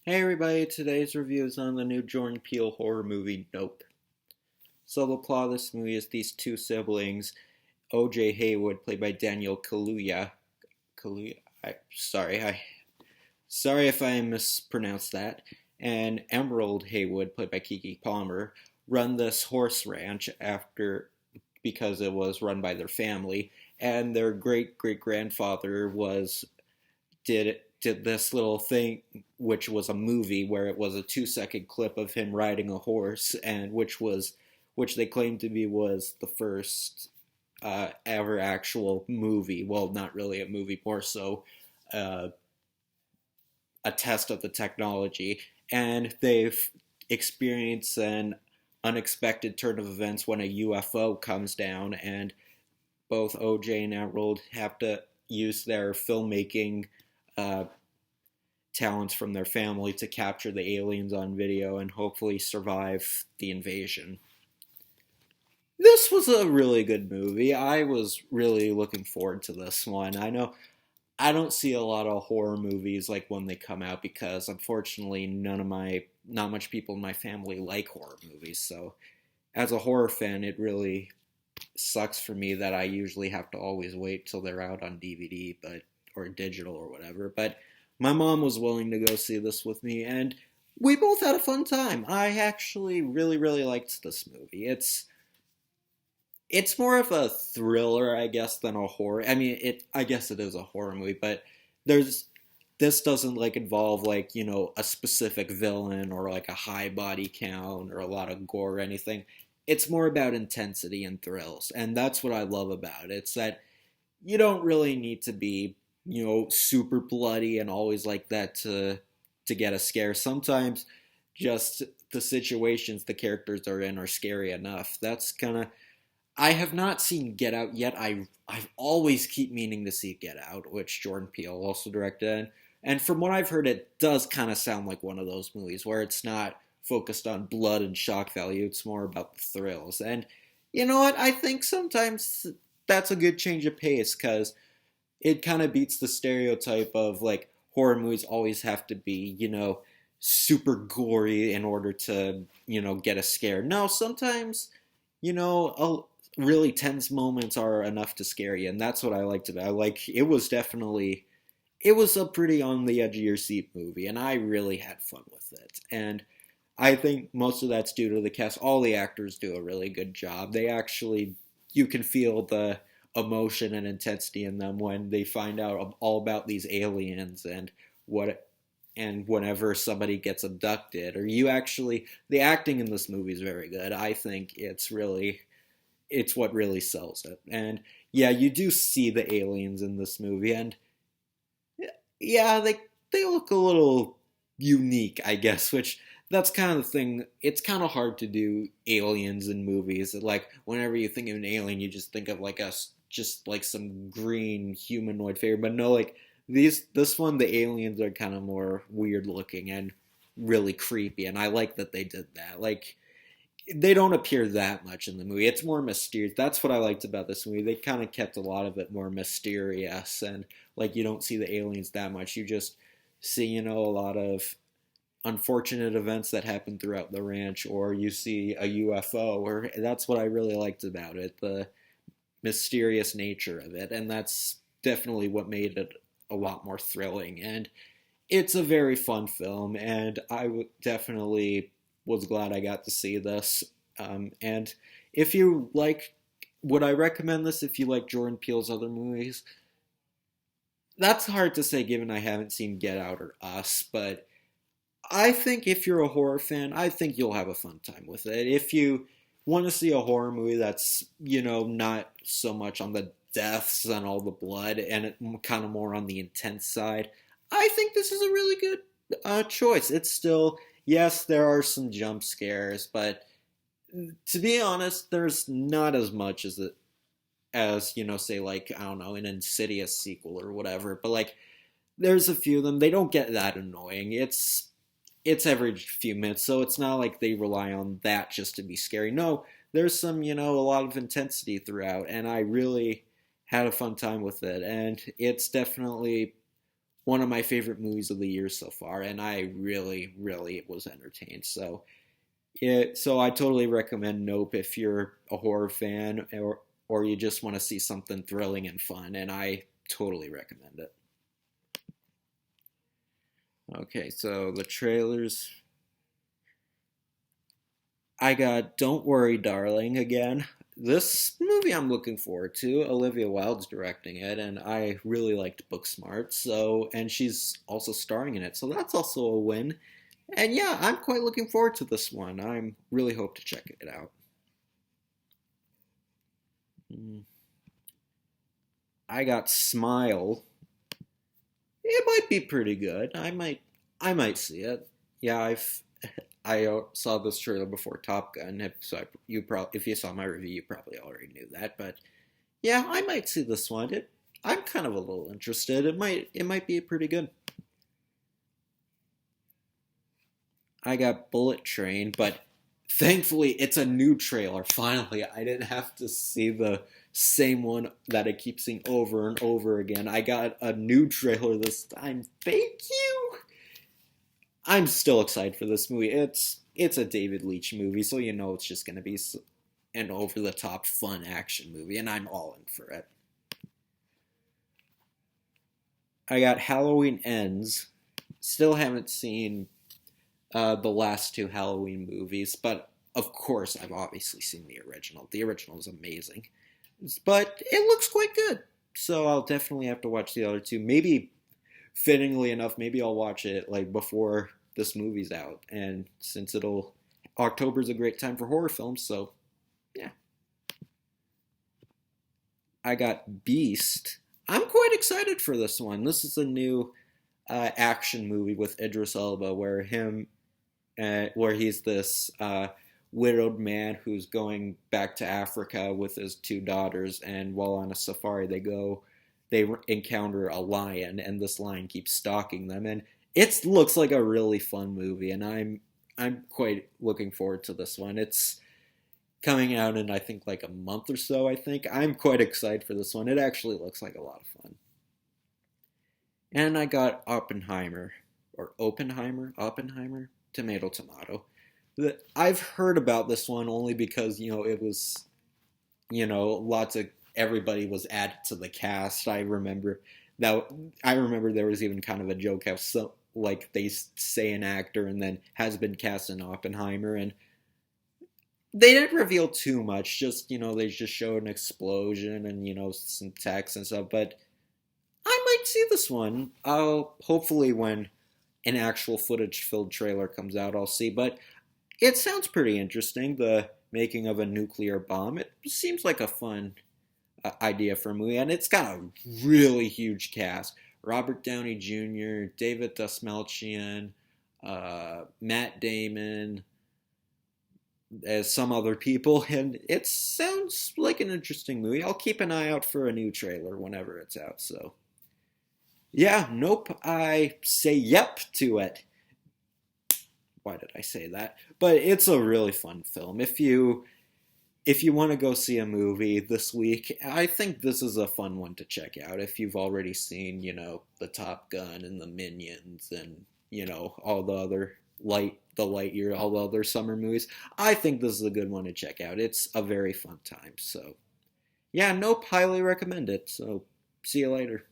Hey everybody, today's review is on the new Jordan Peele horror movie, Nope. So the plot of this movie is these two siblings, O.J. Haywood, played by Daniel Kaluuya, sorry if I mispronounced that, and Emerald Haywood, played by Keke Palmer, run this horse ranch because it was run by their family, and their great great grandfather did this little thing, which was a movie where it was a 2 second clip of him riding a horse, and which they claimed to be was the first ever actual movie. Well, not really a movie, more so uh, a test of the technology. And they've experienced an unexpected turn of events when a UFO comes down, and both OJ and Emerald have to use their filmmaking uh, talents from their family to capture the aliens on video and hopefully survive the invasion. This was a really good movie. I was really looking forward to this one. I know I don't see a lot of horror movies like when they come out because unfortunately not much people in my family like horror movies. So as a horror fan, it really sucks for me that I usually have to always wait till they're out on DVD, or digital or whatever. But my mom was willing to go see this with me, and we both had a fun time. I actually really really liked this movie. It's more of a thriller, I guess, than a horror. I mean, I guess it is a horror movie, but there's this doesn't like involve like a specific villain or like a high body count or a lot of gore or anything. It's more about intensity and thrills, and that's what I love about it. It's that you don't really need to be super bloody and always like that to get a scare. Sometimes just the situations the characters are in are scary enough. That's kind of I have not seen Get Out yet. I've always keep meaning to see Get Out, which Jordan Peele also directed. And from what I've heard, it does kind of sound like one of those movies where it's not focused on blood and shock value. It's more about the thrills. And you know what? I think sometimes that's a good change of pace because it kind of beats the stereotype of like horror movies always have to be, super gory in order to, get a scare. No, sometimes, really tense moments are enough to scare you, and that's what I liked about it. Like it was a pretty on the edge of your seat movie, and I really had fun with it. And I think most of that's due to the cast. All the actors do a really good job. You can feel the emotion and intensity in them when they find out all about these aliens and whenever somebody gets abducted, or the acting in this movie is very good. I think it's what really sells it. And yeah, you do see the aliens in this movie, and yeah, they look a little unique, I guess. Which that's kind of the thing. It's kind of hard to do aliens in movies. Like whenever you think of an alien, you just think of like just like some green humanoid figure. But no, like this one, the aliens are kind of more weird looking and really creepy, and I like that they did that. Like they don't appear that much in the movie. It's more mysterious. That's what I liked about this movie. They kind of kept a lot of it more mysterious, and like you don't see the aliens that much. You just see, a lot of unfortunate events that happen throughout the ranch, or you see a UFO, or that's what I really liked about it, the mysterious nature of it, and that's definitely what made it a lot more thrilling. And it's a very fun film, and definitely was glad I got to see this. And if you like, would I recommend this if you like Jordan Peele's other movies? That's hard to say given I haven't seen Get Out or Us, but I think if you're a horror fan, I think you'll have a fun time with it. If you want to see a horror movie that's, not so much on the deaths and all the blood and it kind of more on the intense side, I think this is a really good choice. It's still, yes, there are some jump scares, but to be honest, there's not as much as say like I don't know an Insidious sequel or whatever. But like, there's a few of them. They don't get that annoying. It's every few minutes, so it's not like they rely on that just to be scary. No, there's some a lot of intensity throughout, and I really had a fun time with it. And it's definitely one of my favorite movies of the year so far, and I really, really was entertained. So I totally recommend Nope if you're a horror fan or you just want to see something thrilling and fun, and I totally recommend it. Okay, so the trailers. I got Don't Worry, Darling again. This movie I'm looking forward to. Olivia Wilde's directing it, and I really liked Booksmart, and she's also starring in it, so that's also a win. And yeah, I'm quite looking forward to this one. I'm really hope to check it out. Mm. I got Smile. It might be pretty good. I might see it. Yeah, I saw this trailer before Top Gun. If you saw my review, you probably already knew that. But yeah, I might see this one. I'm kind of a little interested. It might be pretty good. I got Bullet Train, but thankfully it's a new trailer. Finally, I didn't have to see the same one that I keep seeing over and over again. I got a new trailer this time. Thank you. I'm still excited for this movie. It's a David Leitch movie, so you know it's just gonna be an over the top fun action movie, and I'm all in for it. I got Halloween Ends. Still haven't seen the last two Halloween movies, but of course I've obviously seen the original. The original is amazing, but it looks quite good. So I'll definitely have to watch the other two. Maybe, fittingly enough, maybe I'll watch it like before this movie's out. And since October's a great time for horror films, so yeah. I got Beast. I'm quite excited for this one. This is a new action movie with Idris Elba, where he's this widowed man who's going back to Africa with his two daughters, and while on a safari, they encounter a lion, and this lion keeps stalking them, and it looks like a really fun movie, and I'm quite looking forward to this one. It's coming out in I think like a month or so. I think I'm quite excited for this one. It actually looks like a lot of fun. And I got Oppenheimer, tomato, tomato. I've heard about this one only because it was lots of everybody was added to the cast. I remember there was even kind of a joke how like they say an actor and then has been cast in Oppenheimer, and they didn't reveal too much. Just they just showed an explosion and some text and stuff. But I might see this one. I'll hopefully when an actual footage-filled trailer comes out, I'll see. But it sounds pretty interesting. The making of a nuclear bomb. It seems like a fun idea for a movie, and it's got a really huge cast. Robert Downey Jr., David Dastmalchian, Matt Damon, as some other people, and it sounds like an interesting movie. I'll keep an eye out for a new trailer whenever it's out. So, yeah, Nope, I say yep to it. Why did I say that? But it's a really fun film. If you want to go see a movie this week, I think this is a fun one to check out. If you've already seen, the Top Gun and the Minions and, all the Lightyear, all the other summer movies, I think this is a good one to check out. It's a very fun time. So, yeah, Nope, highly recommend it. So, see you later.